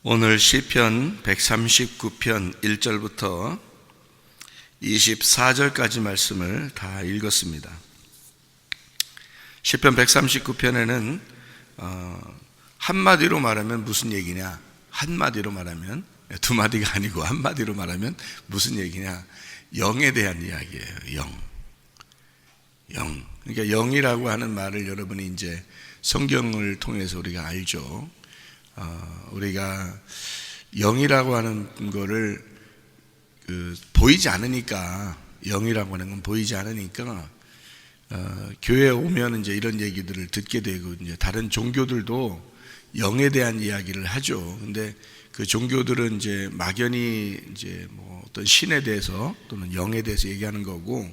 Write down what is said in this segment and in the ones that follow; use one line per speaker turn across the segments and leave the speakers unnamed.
오늘 시편 139편 1절부터 24절까지 말씀을 다 읽었습니다. 시편 139편에는 한마디로 말하면 무슨 얘기냐? 한마디로 말하면 두 마디가 아니고 한마디로 말하면 무슨 얘기냐? 영에 대한 이야기예요. 영. 그러니까 영이라고 하는 말을 여러분이 이제 성경을 통해서 우리가 알죠. 우리가 영이라고 하는 거를 보이지 않으니까, 영이라고 하는 건 보이지 않으니까 교회에 오면 이제 이런 얘기들을 듣게 되고, 이제 다른 종교들도 영에 대한 이야기를 하죠. 근데 그 종교들은 이제 막연히 이제 뭐 어떤 신에 대해서 또는 영에 대해서 얘기하는 거고,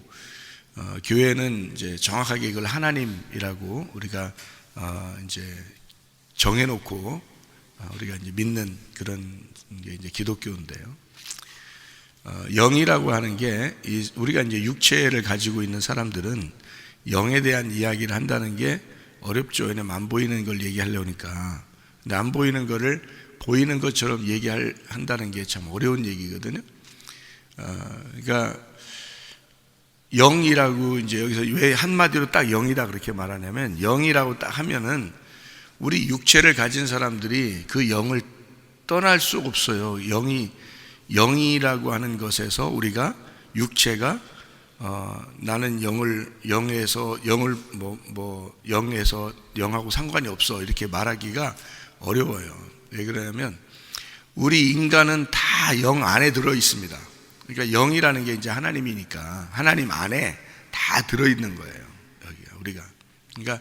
교회는 이제 정확하게 이걸 하나님이라고 우리가 이제 정해놓고 우리가 이제 믿는 그런 게 이제 기독교인데요. 영이라고 하는 게 우리가 이제 육체를 가지고 있는 사람들은 영에 대한 이야기를 한다는 게 어렵죠. 왜냐면 안 보이는 걸 얘기하려니까. 근데 안 보이는 거를 보이는 것처럼 얘기한다는 게 참 어려운 얘기거든요. 그러니까 영이라고 이제 여기서 왜 한마디로 딱 영이다 그렇게 말하냐면, 영이라고 딱 하면은 우리 육체를 가진 사람들이 그 영을 떠날 수 없어요. 영이라고 하는 것에서 우리가 육체가 나는 영에서 영하고 상관이 없어 이렇게 말하기가 어려워요. 왜 그러냐면 우리 인간은 다 영 안에 들어 있습니다. 그러니까 영이라는 게 이제 하나님이니까 하나님 안에 다 들어 있는 거예요. 우리가. 그러니까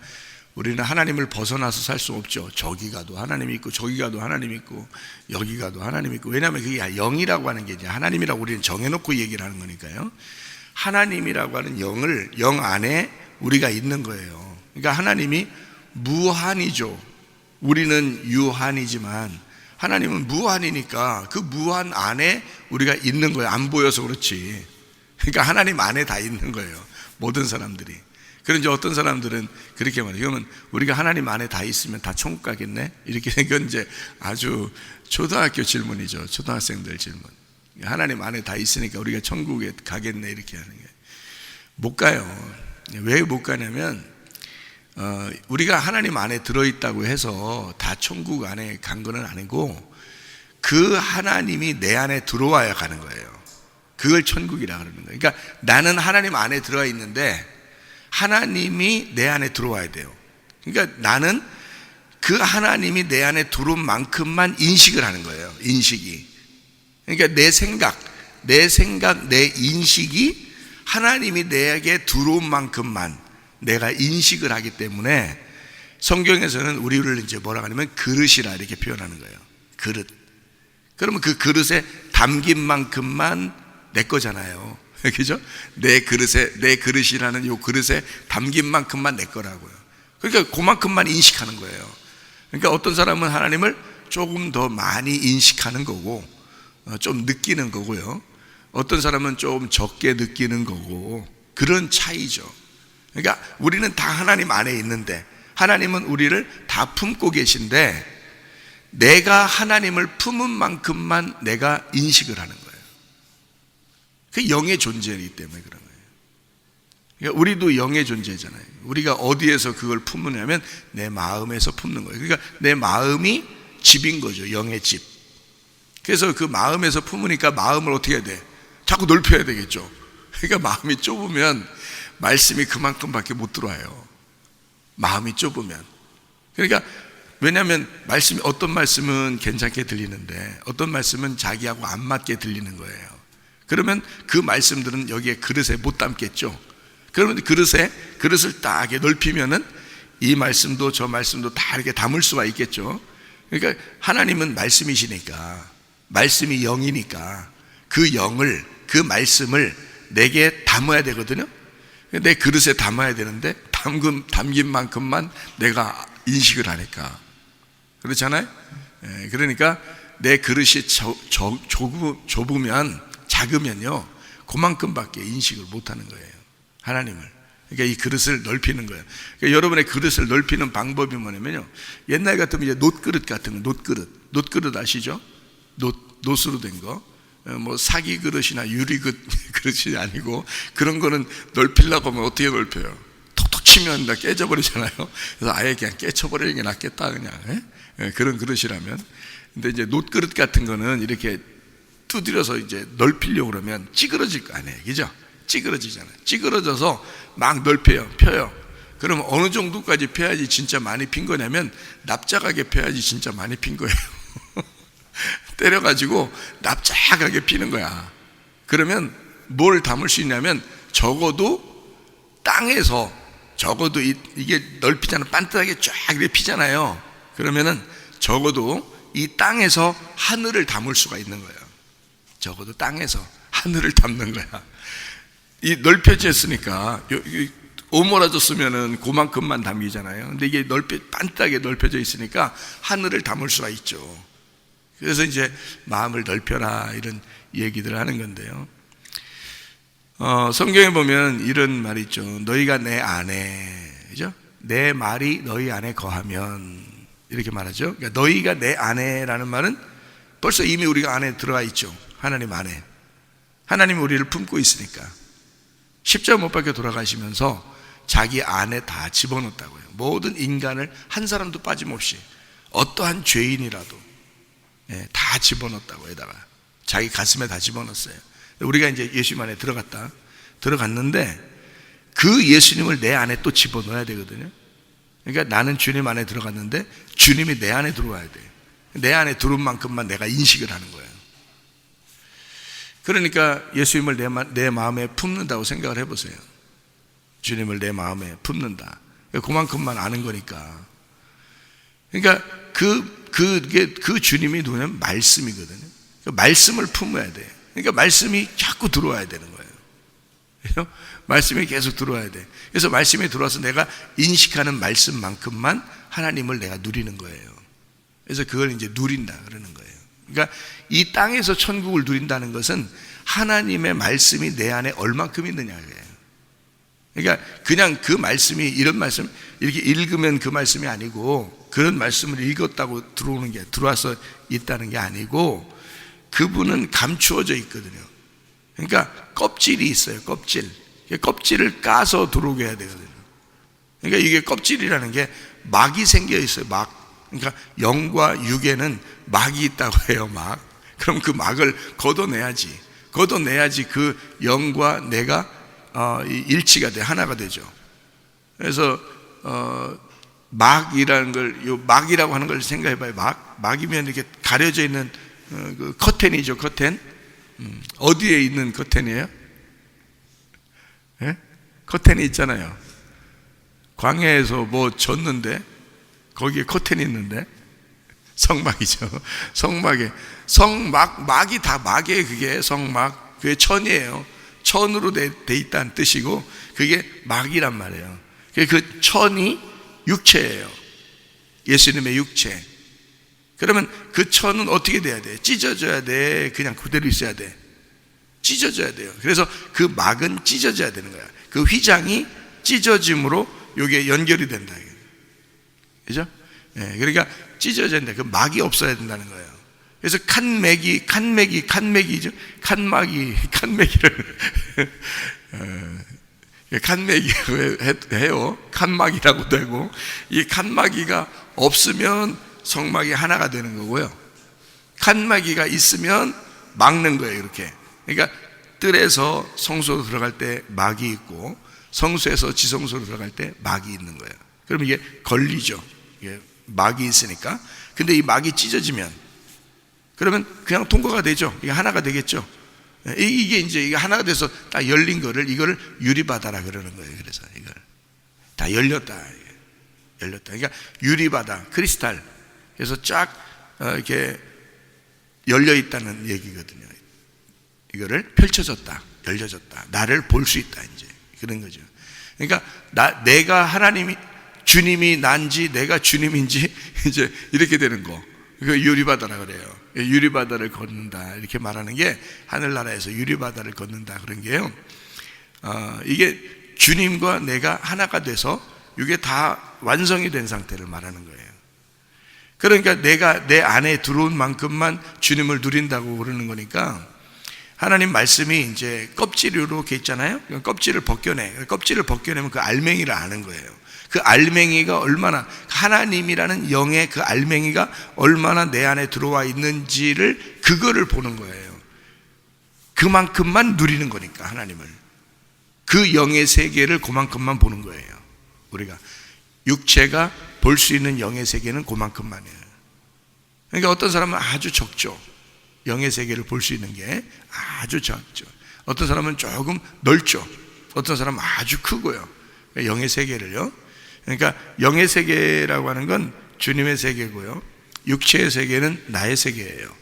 우리는 하나님을 벗어나서 살 수 없죠. 저기 가도 하나님이 있고 저기 가도 하나님이 있고 여기 가도 하나님이 있고. 왜냐하면 그게 영이라고 하는 게 이제 하나님이라고 우리는 정해놓고 얘기를 하는 거니까요. 하나님이라고 하는 영 안에 우리가 있는 거예요. 그러니까 하나님이 무한이죠. 우리는 유한이지만 하나님은 무한이니까 그 무한 안에 우리가 있는 거예요. 안 보여서 그렇지. 그러니까 하나님 안에 다 있는 거예요. 모든 사람들이. 그런데 어떤 사람들은 그렇게 말해요. 그러면 우리가 하나님 안에 다 있으면 다 천국 가겠네? 이렇게 이건 이제 아주 초등학교 질문이죠. 초등학생들 질문. 하나님 안에 다 있으니까 우리가 천국에 가겠네? 이렇게 하는 게. 못 가요. 왜 못 가냐면 우리가 하나님 안에 들어있다고 해서 다 천국 안에 간 건 아니고, 그 하나님이 내 안에 들어와야 가는 거예요. 그걸 천국이라 그러는 거예요. 그러니까 나는 하나님 안에 들어와 있는데 하나님이 내 안에 들어와야 돼요. 그러니까 나는 그 하나님이 내 안에 들어온 만큼만 인식을 하는 거예요. 인식이. 그러니까 내 생각, 내 인식이 하나님이 내게 들어온 만큼만 내가 인식을 하기 때문에 성경에서는 우리를 이제 뭐라고 하냐면 그릇이라 이렇게 표현하는 거예요. 그릇. 그러면 그 그릇에 담긴 만큼만 내 거잖아요. 그죠? 내 그릇이라는 요 그릇에 담긴 만큼만 내 거라고요. 그러니까 그만큼만 인식하는 거예요. 그러니까 어떤 사람은 하나님을 조금 더 많이 인식하는 거고, 좀 느끼는 거고요. 어떤 사람은 좀 적게 느끼는 거고, 그런 차이죠. 그러니까 우리는 다 하나님 안에 있는데 하나님은 우리를 다 품고 계신데 내가 하나님을 품은 만큼만 내가 인식을 하는 거예요. 그 영의 존재이기 때문에 그런 거예요. 그러니까 우리도 영의 존재잖아요. 우리가 어디에서 그걸 품느냐면 내 마음에서 품는 거예요. 그러니까 내 마음이 집인 거죠. 영의 집. 그래서 그 마음에서 품으니까 마음을 어떻게 해야 돼? 자꾸 넓혀야 되겠죠. 그러니까 마음이 좁으면 말씀이 그만큼밖에 못 들어와요. 마음이 좁으면. 그러니까 왜냐하면 어떤 말씀은 괜찮게 들리는데 어떤 말씀은 자기하고 안 맞게 들리는 거예요. 그러면 그 말씀들은 여기에 그릇에 못 담겠죠. 그러면 그릇을 딱 넓히면은 이 말씀도 저 말씀도 다 이렇게 담을 수가 있겠죠. 그러니까 하나님은 말씀이시니까, 말씀이 영이니까 그 말씀을 내게 담아야 되거든요. 내 그릇에 담아야 되는데 담긴 만큼만 내가 인식을 하니까. 그렇잖아요? 그러니까 내 그릇이 좁으면, 작으면요 그만큼밖에 인식을 못하는 거예요, 하나님을. 그러니까 이 그릇을 넓히는 거예요. 그러니까 여러분의 그릇을 넓히는 방법이 뭐냐면요, 옛날 같으면 이제 놋그릇 같은 거, 놋그릇 아시죠? 놋으로 된 거, 뭐 사기 그릇이나 유리 그릇이 아니고, 그런 거는 넓히려고 하면 어떻게 넓혀요? 톡톡 치면 다 깨져버리잖아요. 그래서 아예 그냥 깨쳐버리는 게 낫겠다, 그냥. 그런 그릇이라면. 근데 이제 놋그릇 같은 거는 이렇게 두드려서 이제 넓히려고 그러면 찌그러질 거 아니에요, 그죠? 찌그러지잖아요. 찌그러져서 막 넓혀요, 펴요. 그러면 어느 정도까지 펴야지 진짜 많이 핀 거냐면, 납작하게 펴야지 진짜 많이 핀 거예요. 때려가지고 납작하게 피는 거야. 그러면 뭘 담을 수 있냐면, 적어도 땅에서, 적어도 이게 넓히잖아, 반듯하게 쫙 이렇게 피잖아요. 그러면은 적어도 이 땅에서 하늘을 담을 수가 있는 거예요. 적어도 땅에서 하늘을 담는 거야. 이 넓혀졌으니까, 오므라졌으면은 그만큼만 담기잖아요. 근데 이게 반듯하게 넓혀져 있으니까 하늘을 담을 수가 있죠. 그래서 이제 마음을 넓혀라, 이런 얘기들을 하는 건데요. 성경에 보면 이런 말이 있죠. 너희가 내 안에, 그죠? 내 말이 너희 안에 거하면, 이렇게 말하죠. 그러니까 너희가 내 안에라는 말은 벌써 이미 우리가 안에 들어가 있죠. 하나님 안에. 하나님이 우리를 품고 있으니까. 십자가 못 박혀 돌아가시면서 자기 안에 다 집어넣었다고요. 모든 인간을 한 사람도 빠짐없이, 어떠한 죄인이라도 다 집어넣었다고. 에다가 자기 가슴에 다 집어넣었어요. 우리가 이제 예수님 안에 들어갔는데, 그 예수님을 내 안에 또 집어넣어야 되거든요. 그러니까 나는 주님 안에 들어갔는데 주님이 내 안에 들어와야 돼요. 내 안에 들어온 만큼만 내가 인식을 하는 거예요. 그러니까 예수님을 내 마음에 품는다고 생각을 해보세요. 주님을 내 마음에 품는다. 그만큼만 아는 거니까. 그러니까 그 주님이 누구냐면 말씀이거든요. 그 말씀을 품어야 돼. 그러니까 말씀이 자꾸 들어와야 되는 거예요. 말씀이 계속 들어와야 돼. 그래서 말씀이 들어와서 내가 인식하는 말씀만큼만 하나님을 내가 누리는 거예요. 그래서 그걸 이제 누린다 그러는 거예요. 그러니까 이 땅에서 천국을 누린다는 것은 하나님의 말씀이 내 안에 얼만큼 있느냐예요. 그러니까 그냥 그 말씀이, 이런 말씀 이렇게 읽으면 그 말씀이 아니고, 그런 말씀을 읽었다고 들어와서 있다는 게 아니고, 그분은 감추어져 있거든요. 그러니까 껍질이 있어요. 껍질을 까서 들어오게 해야 되거든요. 그러니까 이게 껍질이라는 게 막이 생겨 있어요. 막. 그러니까 영과 육에는 막이 있다고 해요. 막. 그럼 그 막을 걷어내야지 그 영과 내가 일치가 돼, 하나가 되죠. 그래서 막이라는 걸, 요 막이라고 하는 걸 생각해봐요. 막이면 이렇게 가려져 있는 그 커튼이죠. 커튼. 어디에 있는 커튼이에요? 예? 커튼이 있잖아요. 광야에서 뭐 졌는데 거기에 커튼이 있는데, 성막이죠. 막이 다 막이에요. 그게 성막, 그게 천이에요. 천으로 돼 있다는 뜻이고, 그게 막이란 말이에요. 그 천이 육체예요. 예수님의 육체. 그러면 그 천은 어떻게 돼야 돼? 찢어져야 돼? 그냥 그대로 있어야 돼? 찢어져야 돼요. 그래서 그 막은 찢어져야 되는 거야. 그 휘장이 찢어짐으로 이게 연결이 된다. 그죠? 그러니까 찢어져야 된다. 그 막이 없어야 된다는 거예요. 그래서 칸막이죠. 칸막이를 칸막이라고 해요. 칸막이라고도 하고, 이 칸막이가 없으면 성막이 하나가 되는 거고요. 칸막이가 있으면 막는 거예요. 이렇게. 그러니까 뜰에서 성소로 들어갈 때 막이 있고, 성소에서 지성소로 들어갈 때 막이 있는 거예요. 그럼 이게 걸리죠. 이게 막이 있으니까. 근데 이 막이 찢어지면, 그러면 그냥 통과가 되죠. 이게 하나가 되겠죠. 이게 이제 이게 하나가 돼서 딱 열린 이거를 유리바다라 그러는 거예요. 그래서 이걸 다 열렸다. 그러니까 유리바다, 크리스탈. 그래서 쫙 이렇게 열려 있다는 얘기거든요. 이거를 펼쳐졌다, 열려졌다, 나를 볼 수 있다, 이제 그런 거죠. 그러니까 내가 주님이 난지 내가 주님인지 이제 이렇게 되는 거. 그 유리바다라 그래요. 유리바다를 걷는다, 이렇게 말하는 게 하늘나라에서 유리바다를 걷는다 그런 게요. 이게 주님과 내가 하나가 돼서 이게 다 완성이 된 상태를 말하는 거예요. 그러니까 내가 내 안에 들어온 만큼만 주님을 누린다고 그러는 거니까, 하나님 말씀이 이제 껍질로 이렇게 있잖아요. 껍질을 벗겨내. 껍질을 벗겨내면 그 알맹이를 아는 거예요. 그 알맹이가 얼마나, 하나님이라는 영의 그 알맹이가 얼마나 내 안에 들어와 있는지를, 그거를 보는 거예요. 그만큼만 누리는 거니까, 하나님을. 그 영의 세계를 그만큼만 보는 거예요. 우리가 육체가 볼 수 있는 영의 세계는 그만큼만이에요. 그러니까 어떤 사람은 아주 적죠. 영의 세계를 볼 수 있는 게 아주 적죠. 어떤 사람은 조금 넓죠. 어떤 사람은 아주 크고요. 영의 세계를요. 그러니까 영의 세계라고 하는 건 주님의 세계고요, 육체의 세계는 나의 세계예요.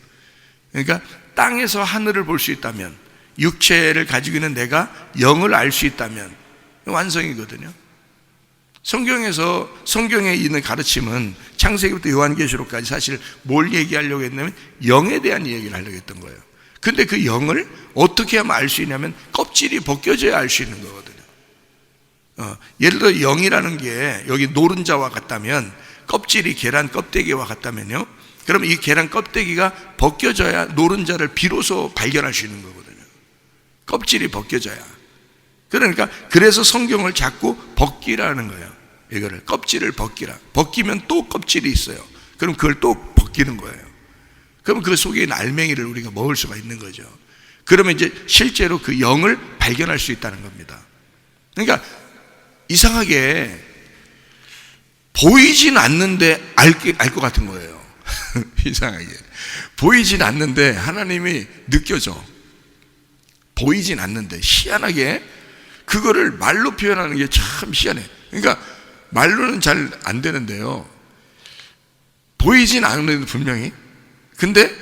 그러니까 땅에서 하늘을 볼 수 있다면, 육체를 가지고 있는 내가 영을 알 수 있다면 완성이거든요. 성경에 있는 가르침은 창세기부터 요한계시록까지 사실 뭘 얘기하려고 했냐면 영에 대한 얘기를 하려고 했던 거예요. 근데 그 영을 어떻게 하면 알 수 있냐면 껍질이 벗겨져야 알 수 있는 거거든요. 예를 들어 영이라는 게 여기 노른자와 같다면, 껍질이 계란 껍데기와 같다면요, 그럼 이 계란 껍데기가 벗겨져야 노른자를 비로소 발견할 수 있는 거거든요. 껍질이 벗겨져야. 그러니까 그래서 성경을 자꾸 벗기라는 거예요. 이거를 껍질을 벗기라. 벗기면 또 껍질이 있어요. 그럼 그걸 또 벗기는 거예요. 그럼 그 속에 있는 알맹이를 우리가 먹을 수가 있는 거죠. 그러면 이제 실제로 그 영을 발견할 수 있다는 겁니다. 그러니까 이상하게 보이진 않는데 알 것 같은 거예요. 이상하게 보이진 않는데 하나님이 느껴져. 보이진 않는데 희한하게 그거를 말로 표현하는 게 참 희한해. 그러니까 말로는 잘 안 되는데요, 보이진 않는데 분명히, 근데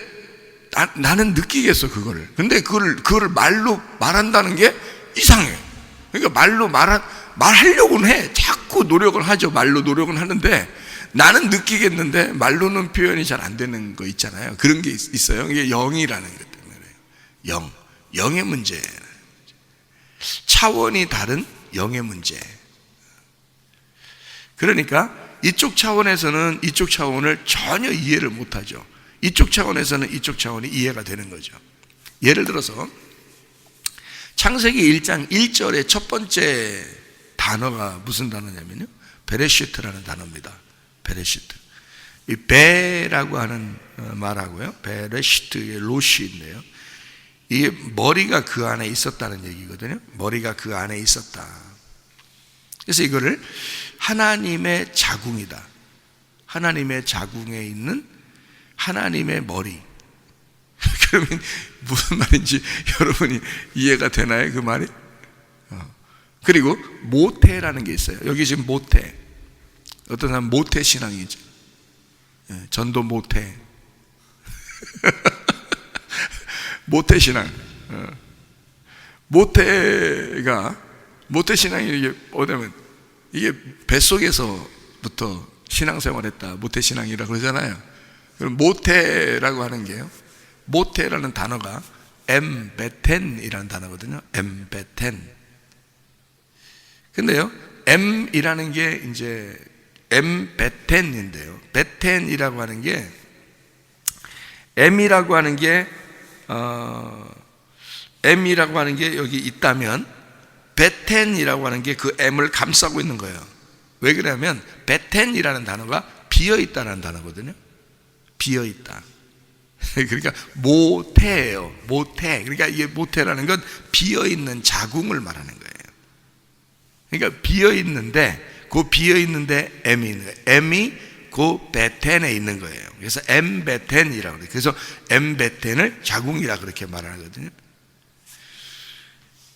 나는 느끼겠어 그거를. 근데 그거를 말로 말한다는 게 이상해. 그러니까 말로 말하려고는 해. 자꾸 노력을 하죠. 말로 노력은 하는데 나는 느끼겠는데 말로는 표현이 잘 안 되는 거 있잖아요. 그런 게 있어요. 이게 영이라는 것 때문에. 영의 문제, 차원이 다른 영의 문제. 그러니까 이쪽 차원에서는 이쪽 차원을 전혀 이해를 못하죠. 이쪽 차원에서는 이쪽 차원이 이해가 되는 거죠. 예를 들어서 창세기 1장 1절의 첫 번째 단어가 무슨 단어냐면요, 베레시트라는 단어입니다. 베레시트. 이 베라고 하는 말하고요, 베레시트의 로시인데요, 이게 머리가 그 안에 있었다는 얘기거든요. 머리가 그 안에 있었다. 그래서 이거를 하나님의 자궁이다. 하나님의 자궁에 있는 하나님의 머리. 그러면 무슨 말인지 여러분이 이해가 되나요? 그 말이? 그리고 모태라는 게 있어요. 여기 지금 모태. 어떤 사람은 모태 신앙이죠. 전도 모태. 모태 신앙. 모태 신앙이 이게 뭐냐면, 이게 뱃속에서부터 신앙생활했다, 모태 신앙이라고 그러잖아요. 그럼 모태라고 하는 게요, 모태라는 단어가 엠베텐이라는 단어거든요. 엠베텐. 근데요, M이라는 게 이제 엠베텐인데요, 베텐이라고 하는 게, M이라고 하는 게 M이라고 하는 게 여기 있다면 베텐이라고 하는 게 그 M을 감싸고 있는 거예요. 왜 그러냐면 베텐이라는 단어가 비어있다는 단어거든요. 비어있다. 그러니까 모태예요. 모태. 그러니까 이게 모태라는 건 비어있는 자궁을 말하는 거예요. 그러니까 비어있는데, 그 비어있는데 M이 있는 거예요. M이 그 베텐에 있는 거예요. 그래서 엠베텐이라고 그래요. 그래서 엠베텐을 자궁이라 그렇게 말하거든요.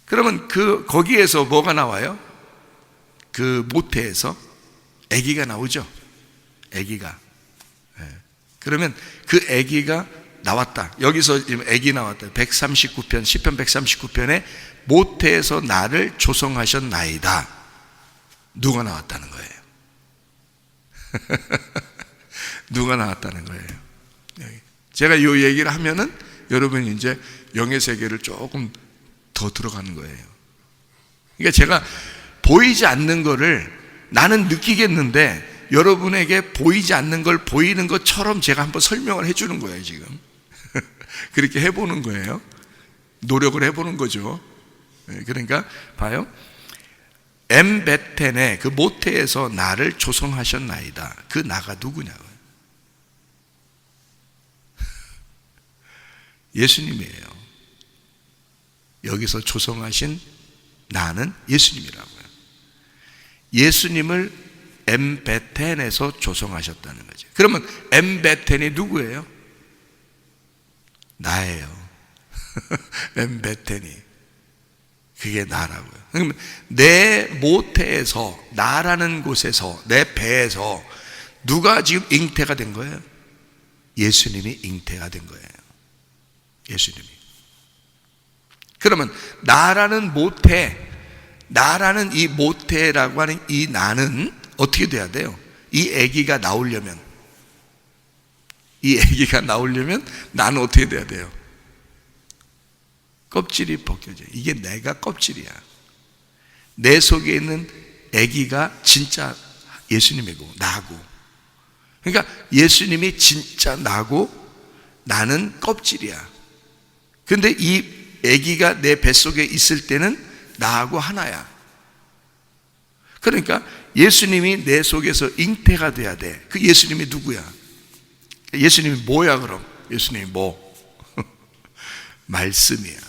그러면 거기에서 뭐가 나와요? 그 모태에서 아기가 나오죠. 아기가. 그러면 그 아기가 나왔다. 여기서 지금 아기 나왔다. 139편, 시편 139편에 모태에서 나를 조성하셨나이다. 누가 나왔다는 거예요? 누가 나왔다는 거예요? 제가 이 얘기를 하면은 여러분이 이제 영의 세계를 조금 더 들어가는 거예요. 그러니까 제가 보이지 않는 거를 나는 느끼겠는데 여러분에게 보이지 않는 걸 보이는 것처럼 제가 한번 설명을 해주는 거예요, 지금. 그렇게 해보는 거예요. 노력을 해보는 거죠. 그러니까 봐요. 엠베텐의 그 모태에서 나를 조성하셨나이다. 그 나가 누구냐고요? 예수님이에요. 여기서 조성하신 나는 예수님이라고요. 예수님을 엠베텐에서 조성하셨다는 거죠. 그러면 엠베텐이 누구예요? 나예요. 엠베텐이. 그게 나라고요. 그러면 내 모태에서, 나라는 곳에서, 내 배에서 누가 지금 잉태가 된 거예요? 예수님이 잉태가 된 거예요. 예수님이. 그러면 나라는 모태, 나라는 이 모태라고 하는 이 나는 어떻게 돼야 돼요? 이 아기가 나오려면, 이 아기가 나오려면 나는 어떻게 돼야 돼요? 껍질이 벗겨져요. 이게 내가 껍질이야. 내 속에 있는 아기가 진짜 예수님이고 나고. 그러니까 예수님이 진짜 나고 나는 껍질이야. 근데 이 아기가 내 뱃속에 있을 때는 나하고 하나야. 그러니까 예수님이 내 속에서 잉태가 돼야 돼. 그 예수님이 누구야? 예수님이 뭐야 그럼? 예수님이 뭐? 말씀이야.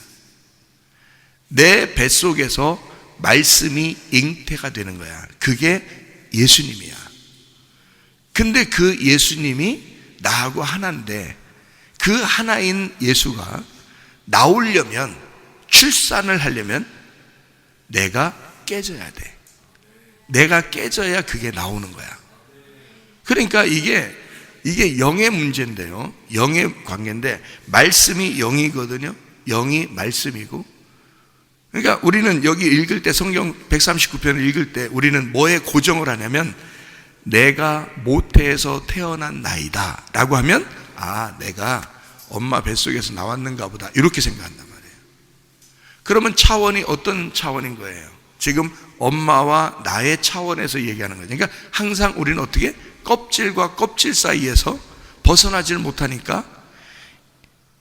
내 뱃속에서 말씀이 잉태가 되는 거야. 그게 예수님이야. 근데 그 예수님이 나하고 하나인데 그 하나인 예수가 나오려면, 출산을 하려면 내가 깨져야 돼. 내가 깨져야 그게 나오는 거야. 그러니까 이게 영의 문제인데요. 영의 관계인데 말씀이 영이거든요. 영이 말씀이고. 그러니까 우리는 여기 읽을 때 성경 139편을 읽을 때 우리는 뭐에 고정을 하냐면 내가 모태에서 태어난 나이다 라고 하면 아, 내가 엄마 뱃속에서 나왔는가 보다 이렇게 생각한단 말이에요. 그러면 차원이 어떤 차원인 거예요? 지금 엄마와 나의 차원에서 얘기하는 거죠. 그러니까 항상 우리는 어떻게 껍질과 껍질 사이에서 벗어나질 못하니까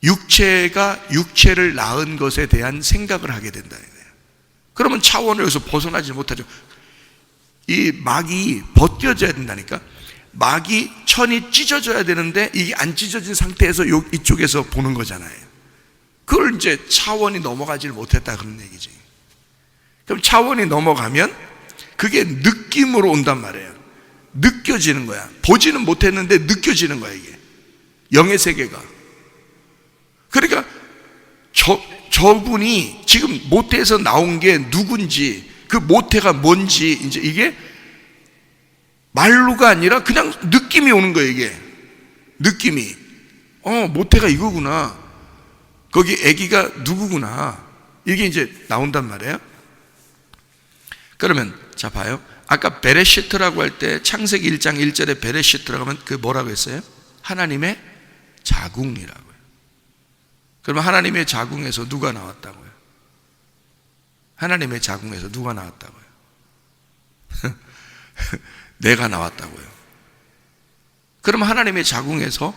육체가 육체를 낳은 것에 대한 생각을 하게 된다는 거예요. 그러면 차원을 여기서 벗어나지 못하죠. 이 막이 벗겨져야 된다니까. 막이 천이 찢어져야 되는데 이게 안 찢어진 상태에서 이쪽에서 보는 거잖아요. 그걸 이제 차원이 넘어가질 못했다 그런 얘기지. 그럼 차원이 넘어가면 그게 느낌으로 온단 말이에요. 느껴지는 거야. 보지는 못했는데 느껴지는 거야 이게. 영의 세계가. 그러니까 저분이 지금 모태에서 나온 게 누군지, 그 모태가 뭔지 이제 이게 말로가 아니라 그냥 느낌이 오는 거예요. 이게 느낌이 모태가 이거구나, 거기 아기가 누구구나, 이게 이제 나온단 말이에요. 그러면 자 봐요. 아까 베레시트라고 할 때 창세기 1장 1절에 베레시트라고 하면 그 뭐라고 했어요? 하나님의 자궁이라고요. 그러면 하나님의 자궁에서 누가 나왔다고요? 하나님의 자궁에서 누가 나왔다고요? 내가 나왔다고요. 그럼 하나님의 자궁에서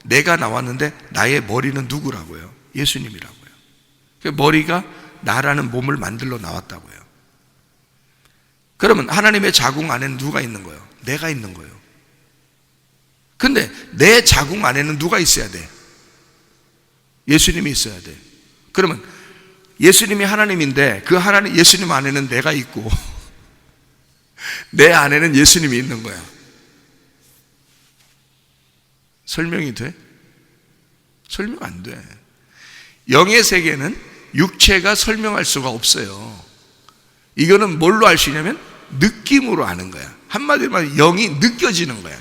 내가 나왔는데 나의 머리는 누구라고요? 예수님이라고요. 머리가 나라는 몸을 만들러 나왔다고요. 그러면 하나님의 자궁 안에는 누가 있는 거예요? 내가 있는 거예요. 근데 내 자궁 안에는 누가 있어야 돼? 예수님이 있어야 돼. 그러면 예수님이 하나님인데 그 하나님 예수님 안에는 내가 있고 내 안에는 예수님이 있는 거야. 설명이 돼? 설명 안 돼. 영의 세계는 육체가 설명할 수가 없어요. 이거는 뭘로 알 수 있냐면 느낌으로 아는 거야. 한마디로 말하면 영이 느껴지는 거야.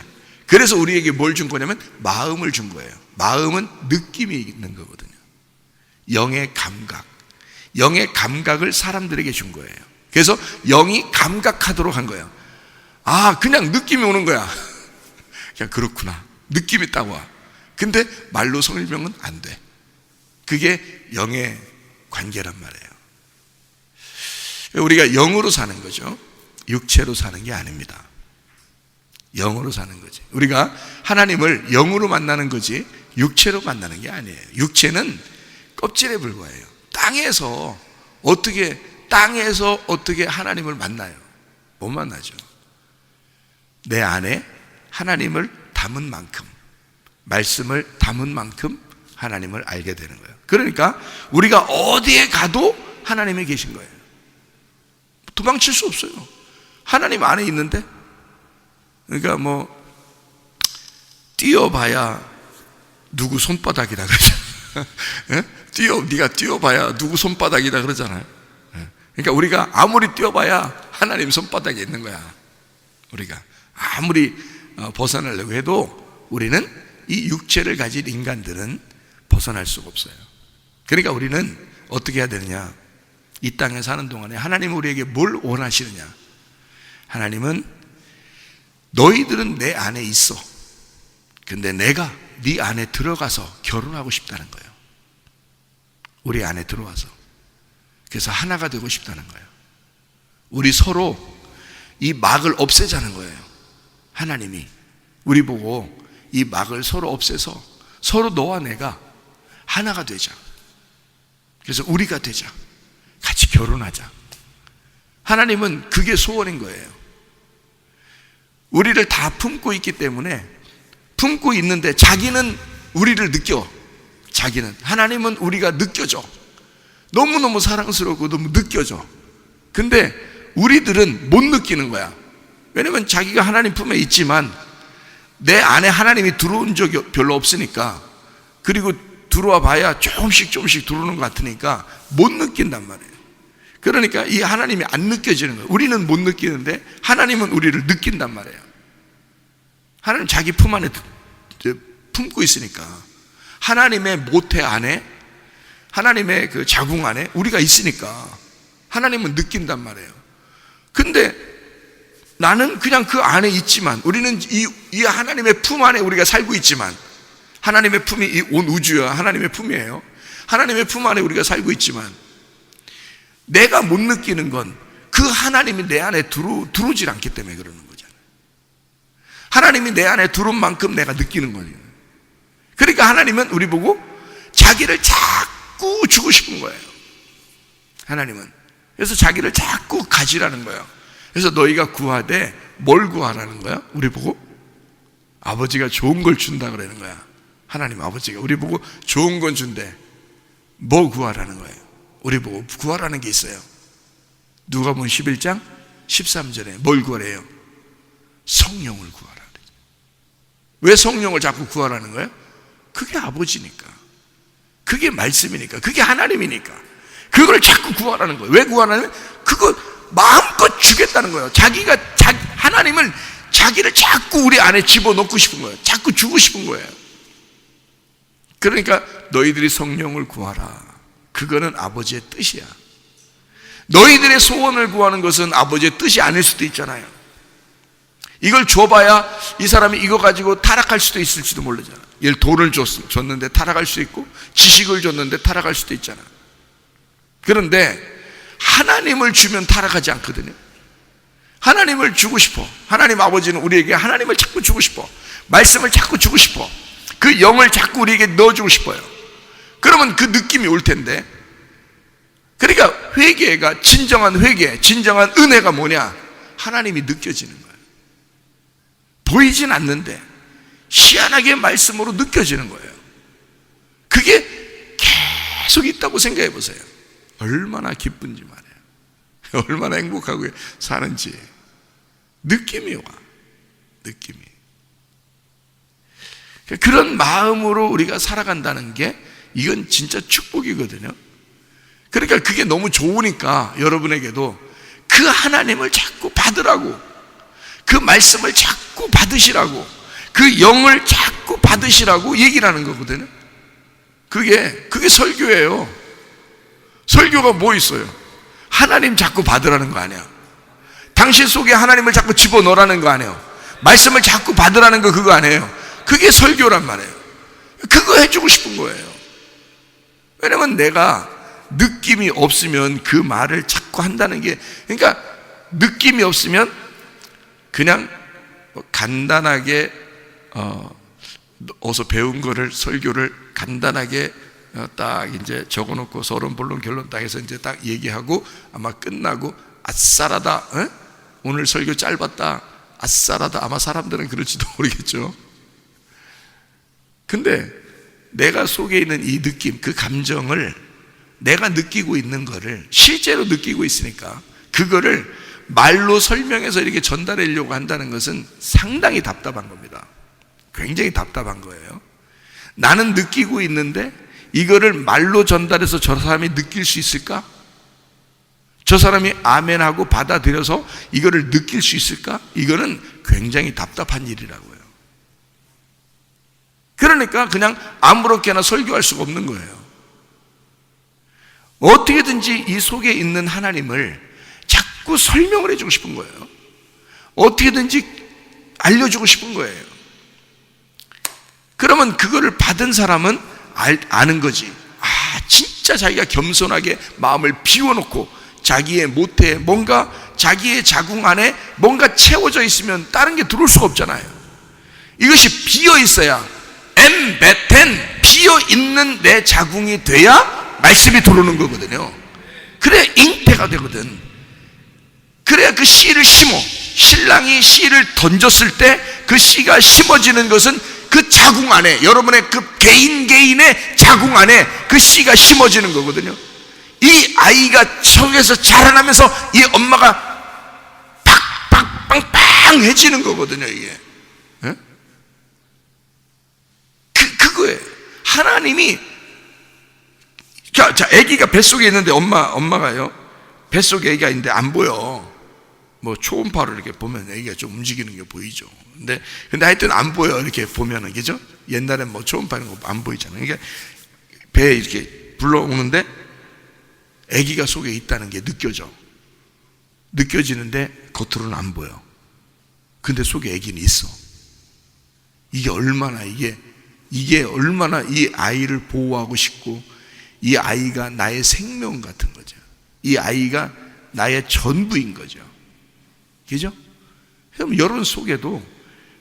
그래서 우리에게 뭘 준 거냐면 마음을 준 거예요. 마음은 느낌이 있는 거거든요. 영의 감각. 영의 감각을 사람들에게 준 거예요. 그래서 영이 감각하도록 한 거예요. 아, 그냥 느낌이 오는 거야. 그냥 그렇구나. 느낌이 딱 와. 근데 말로 설명은 안 돼. 그게 영의 관계란 말이에요. 우리가 영으로 사는 거죠. 육체로 사는 게 아닙니다. 영으로 사는 거지. 우리가 하나님을 영으로 만나는 거지 육체로 만나는 게 아니에요. 육체는 껍질에 불과해요. 땅에서 어떻게 하나님을 만나요? 못 만나죠. 내 안에 하나님을 담은 만큼, 말씀을 담은 만큼 하나님을 알게 되는 거예요. 그러니까 우리가 어디에 가도 하나님이 계신 거예요. 도망칠 수 없어요. 하나님 안에 있는데. 그러니까 뛰어봐야 누구 손바닥이다 그러잖아요. 네가 뛰어봐야 누구 손바닥이다 그러잖아요. 그러니까 우리가 아무리 뛰어봐야 하나님 손바닥에 있는 거야. 우리가 아무리 벗어나려고 해도 우리는 이 육체를 가진 인간들은 벗어날 수가 없어요. 그러니까 우리는 어떻게 해야 되느냐? 이 땅에 사는 동안에 하나님은 우리에게 뭘 원하시느냐? 하나님은 너희들은 내 안에 있어. 근데 내가 네 안에 들어가서 결혼하고 싶다는 거예요. 우리 안에 들어와서. 그래서 하나가 되고 싶다는 거예요. 우리 서로 이 막을 없애자는 거예요. 하나님이 우리 보고 이 막을 서로 없애서 서로 너와 내가 하나가 되자. 그래서 우리가 되자. 같이 결혼하자. 하나님은 그게 소원인 거예요. 우리를 다 품고 있기 때문에 품고 있는데 자기는 우리를 느껴. 하나님은 우리가 느껴져. 너무너무 사랑스럽고 너무 느껴져. 근데 우리들은 못 느끼는 거야. 왜냐면 자기가 하나님 품에 있지만 내 안에 하나님이 들어온 적이 별로 없으니까, 그리고 들어와 봐야 조금씩 들어오는 것 같으니까 못 느낀단 말이에요. 그러니까 이 하나님이 안 느껴지는 거예요. 우리는 못 느끼는데 하나님은 우리를 느낀단 말이에요. 하나님 자기 품 안에 품고 있으니까 하나님의 모태 안에, 하나님의 그 자궁 안에 우리가 있으니까 하나님은 느낀단 말이에요. 근데 나는 그냥 그 안에 있지만, 우리는 이 하나님의 품 안에 우리가 살고 있지만, 하나님의 품이 이 온 우주야 하나님의 품이에요. 하나님의 품 안에 우리가 살고 있지만 내가 못 느끼는 건 그 하나님이 내 안에 들어오질 않기 때문에 그러는 거잖아요. 하나님이 내 안에 들어온 만큼 내가 느끼는 거예요. 그러니까 하나님은 우리 보고 자기를 자꾸 주고 싶은 거예요. 하나님은. 그래서 자기를 자꾸 가지라는 거예요. 그래서 너희가 구하되 뭘 구하라는 거야? 우리 보고 아버지가 좋은 걸 준다 그러는 거야. 하나님 아버지가 우리 보고 좋은 건 준대. 뭐 구하라는 거예요? 우리 보고 구하라는 게 있어요. 누가복음 11장 13절에 뭘 구하래요? 성령을 구하라. 왜 성령을 자꾸 구하라는 거예요? 그게 아버지니까, 그게 말씀이니까, 그게 하나님이니까 그걸 자꾸 구하라는 거예요. 왜 구하라는 거예요? 그거 마음껏 주겠다는 거예요. 하나님을, 자기를 자꾸 우리 안에 집어넣고 싶은 거예요. 자꾸 주고 싶은 거예요. 그러니까 너희들이 성령을 구하라. 그거는 아버지의 뜻이야. 너희들의 소원을 구하는 것은 아버지의 뜻이 아닐 수도 있잖아요. 이걸 줘봐야 이 사람이 이거 가지고 타락할 수도 있을지도 모르잖아. 예를 돈을 줬는데 타락할 수 있고, 지식을 줬는데 타락할 수도 있잖아. 그런데 하나님을 주면 타락하지 않거든요. 하나님을 주고 싶어. 하나님 아버지는 우리에게 하나님을 자꾸 주고 싶어. 말씀을 자꾸 주고 싶어. 그 영을 자꾸 우리에게 넣어주고 싶어요. 그러면 그 느낌이 올 텐데. 그러니까 회개가, 진정한 회개, 진정한 은혜가 뭐냐? 하나님이 느껴지는 거예요. 보이진 않는데 희한하게 말씀으로 느껴지는 거예요. 그게 계속 있다고 생각해 보세요. 얼마나 기쁜지 말이에요. 얼마나 행복하고 사는지 느낌이 와. 느낌이. 그런 마음으로 우리가 살아간다는 게, 이건 진짜 축복이거든요. 그러니까 그게 너무 좋으니까 여러분에게도 그 하나님을 자꾸 받으라고, 그 말씀을 자꾸 받으시라고, 그 영을 자꾸 받으시라고 얘기를 하는 거거든요. 그게 설교예요. 설교가 뭐 있어요? 하나님 자꾸 받으라는 거 아니야. 당신 속에 하나님을 자꾸 집어넣으라는 거 아니에요. 말씀을 자꾸 받으라는 거 그거 아니에요. 그게 설교란 말이에요. 그거 해주고 싶은 거예요. 왜냐면 내가 느낌이 없으면 그 말을 자꾸 한다는 게, 그러니까 느낌이 없으면 그냥 간단하게 어서 배운 거를, 설교를 간단하게 딱 이제 적어놓고 서론 본론 결론 딱 해서 이제 딱 얘기하고 아마 끝나고 아싸라다, 오늘 설교 짧았다, 아싸라다. 아마 사람들은 그럴지도 모르겠죠. 근데 내가 속에 있는 이 느낌, 그 감정을 내가 느끼고 있는 거를 실제로 느끼고 있으니까 그거를 말로 설명해서 이렇게 전달하려고 한다는 것은 상당히 답답한 겁니다. 굉장히 답답한 거예요. 나는 느끼고 있는데 이거를 말로 전달해서 저 사람이 느낄 수 있을까? 저 사람이 아멘하고 받아들여서 이거를 느낄 수 있을까? 이거는 굉장히 답답한 일이라고요. 그러니까 그냥 아무렇게나 설교할 수가 없는 거예요. 어떻게든지 이 속에 있는 하나님을 자꾸 설명을 해주고 싶은 거예요. 어떻게든지 알려주고 싶은 거예요. 그러면 그거를 받은 사람은 아는 거지. 진짜 자기가 겸손하게 마음을 비워놓고 자기의 모태에 뭔가 자기의 자궁 안에 뭔가 채워져 있으면 다른 게 들어올 수가 없잖아요. 이것이 비어 있어야, 엠베텐, 비어 있는 내 자궁이 돼야 말씀이 들어오는 거거든요. 그래야 잉태가 되거든. 그래야 그 씨를 심어. 신랑이 씨를 던졌을 때 그 씨가 심어지는 것은 그 자궁 안에, 여러분의 그 개인의 자궁 안에 그 씨가 심어지는 거거든요. 이 아이가 속에서 자라나면서 이 엄마가 팍팍빵빵해지는 거거든요, 이게. 그거예요. 하나님이, 자, 아기가 뱃속에 있는데 엄마가요, 뱃속에 아기가 있는데 안 보여. 뭐 초음파로 이렇게 보면 아기가 좀 움직이는 게 보이죠. 근데 하여튼 안 보여, 이렇게 보면은, 그죠? 옛날엔 뭐 초음파 이런 거 안 보이잖아요. 그러니까 배에 이렇게 불러오는데 아기가 속에 있다는 게 느껴지는데 겉으로는 안 보여. 근데 속에 아기는 있어. 이게 얼마나 이 아이를 보호하고 싶고, 이 아이가 나의 생명 같은 거죠. 이 아이가 나의 전부인 거죠. 그죠? 그럼 여러분 속에도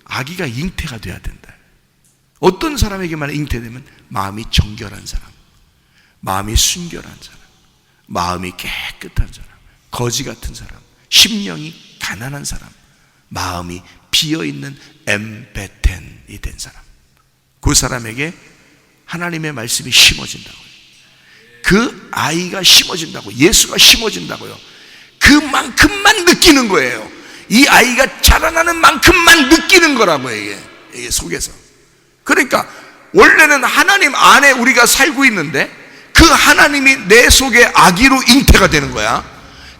아기가 잉태가 돼야 된다. 어떤 사람에게만 잉태되면 마음이 정결한 사람, 마음이 순결한 사람, 마음이 깨끗한 사람, 거지 같은 사람, 심령이 가난한 사람, 마음이 비어있는 엠베텐이 된 사람, 그 사람에게 하나님의 말씀이 심어진다고요. 그 아이가 심어진다고, 예수가 심어진다고요. 그만큼만 느끼는 거예요. 이 아이가 자라나는 만큼만 느끼는 거라고요, 이게 속에서. 그러니까 원래는 하나님 안에 우리가 살고 있는데 그 하나님이 내 속에 아기로 잉태가 되는 거야.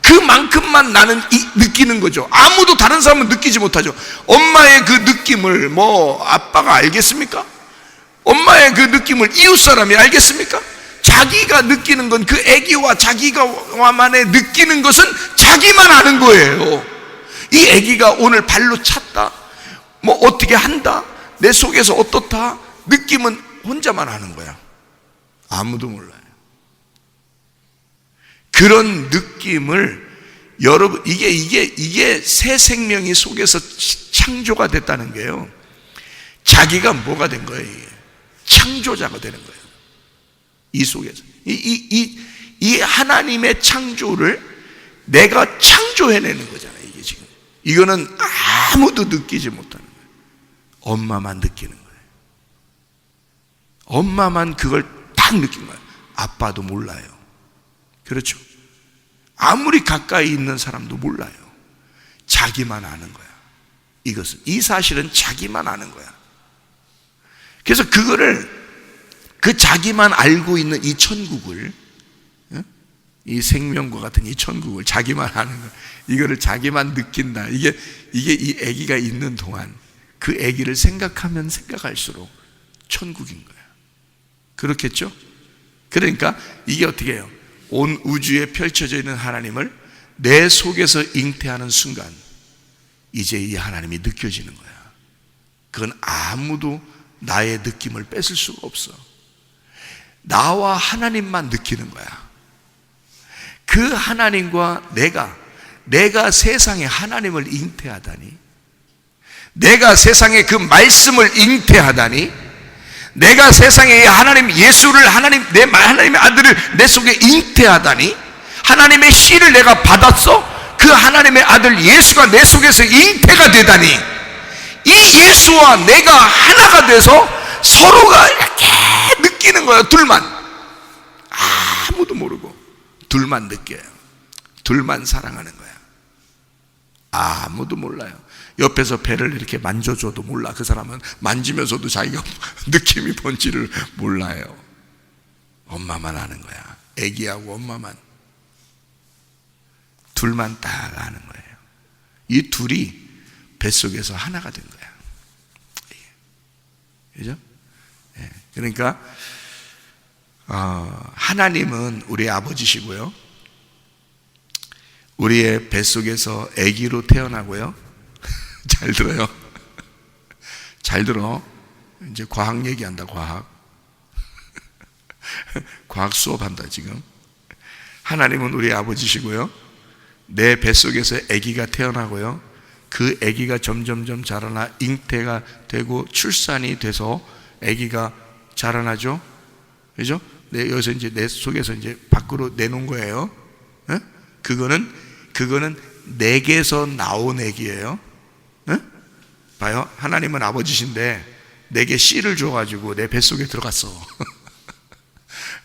그만큼만 나는 느끼는 거죠. 아무도 다른 사람은 느끼지 못하죠. 엄마의 그 느낌을 뭐 아빠가 알겠습니까? 엄마의 그 느낌을 이웃 사람이 알겠습니까? 자기가 느끼는 건, 그 아기와 자기가만의 느끼는 것은 자기만 아는 거예요. 이 아기가 오늘 발로 찼다, 뭐 어떻게 한다, 내 속에서 어떻다, 느낌은 혼자만 아는 거야. 아무도 몰라요. 그런 느낌을 여러분, 이게 새 생명이 속에서 창조가 됐다는 게요, 자기가 뭐가 된 거예요? 이게 창조자가 되는 거예요. 이 속에서 이 하나님의 창조를 내가 창조해내는 거잖아요. 이게 지금 이거는 아무도 느끼지 못하는 거예요. 엄마만 느끼는 거예요. 엄마만 그걸 딱 느낀 거예요. 아빠도 몰라요. 그렇죠? 아무리 가까이 있는 사람도 몰라요. 자기만 아는 거야. 이 사실은 자기만 아는 거야. 그래서 그 자기만 알고 있는 이 천국을, 이 생명과 같은 이 천국을 자기만 아는 거, 이거를 자기만 느낀다. 이게 이 아기가 있는 동안 그 아기를 생각하면 생각할수록 천국인 거야. 그렇겠죠? 그러니까 이게 어떻게 해요? 온 우주에 펼쳐져 있는 하나님을 내 속에서 잉태하는 순간 이제 이 하나님이 느껴지는 거야. 그건 아무도 나의 느낌을 뺏을 수가 없어. 나와 하나님만 느끼는 거야. 그 하나님과 내가 내가 세상에 하나님을 잉태하다니, 내가 세상에 그 말씀을 잉태하다니, 내가 세상에 하나님 예수를 하나님의 아들을 내 속에 잉태하다니, 하나님의 씨를 내가 받았어. 그 하나님의 아들 예수가 내 속에서 잉태가 되다니, 이 예수와 내가 하나가 돼서 서로가 이렇게 느끼는 거예요. 둘만, 아무도 모르고 둘만 느껴요. 둘만 사랑하는 거야. 아무도 몰라요. 옆에서 배를 이렇게 만져줘도 몰라. 그 사람은 만지면서도 자기가 느낌이 뭔지를 몰라요. 엄마만 아는 거야. 애기하고 엄마만. 둘만 딱 아는 거예요. 이 둘이 뱃속에서 하나가 된 거야. 그죠? 그러니까 하나님은 우리 아버지시고요, 우리의 뱃속에서 아기로 태어나고요. 잘 들어요. 잘 들어. 이제 과학 얘기한다. 과학 수업한다 지금. 하나님은 우리 아버지시고요, 내 뱃속에서 아기가 태어나고요, 그 아기가 점점점 자라나 잉태가 되고 출산이 돼서 아기가 자라나죠. 그죠? 여기서 이제 내 속에서 이제 밖으로 내놓은 거예요. 그거는 내게서 나온 아기예요. 봐요. 하나님은 아버지신데 내게 씨를 줘가지고 내 뱃속에 들어갔어.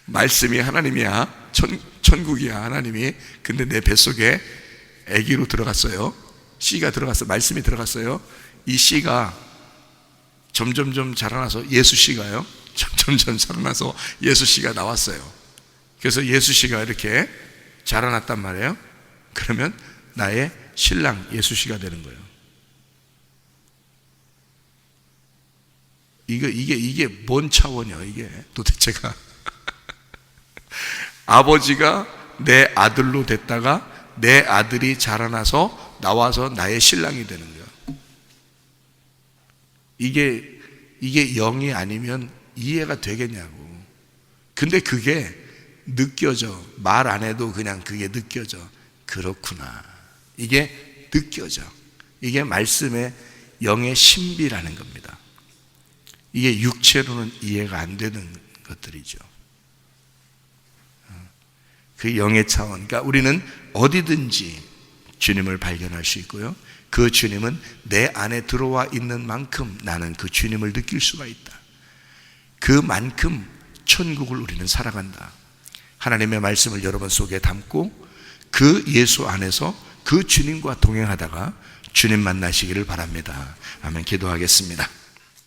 말씀이 하나님이야. 천국이야 하나님이. 근데 내 뱃속에 아기로 들어갔어요. 씨가 들어갔어. 말씀이 들어갔어요. 이 씨가 점점점 자라나서 예수 씨가요, 점점점 자라나서 예수 씨가 나왔어요. 그래서 예수 씨가 이렇게 자라났단 말이에요. 그러면 나의 신랑 예수 씨가 되는 거예요. 이게 뭔 차원이야 이게 도대체가. 아버지가 내 아들로 됐다가 내 아들이 자라나서 나와서 나의 신랑이 되는 거야. 이게 영이 아니면 이해가 되겠냐고. 근데 그게 느껴져. 말 안 해도 그냥 그게 느껴져. 그렇구나. 이게 느껴져. 이게 말씀의 영의 신비라는 겁니다. 이게 육체로는 이해가 안 되는 것들이죠. 그 영의 차원. 그러니까 우리는 어디든지 주님을 발견할 수 있고요, 그 주님은 내 안에 들어와 있는 만큼 나는 그 주님을 느낄 수가 있다. 그만큼 천국을 우리는 살아간다. 하나님의 말씀을 여러분 속에 담고 그 예수 안에서 그 주님과 동행하다가 주님 만나시기를 바랍니다. 아멘. 기도하겠습니다.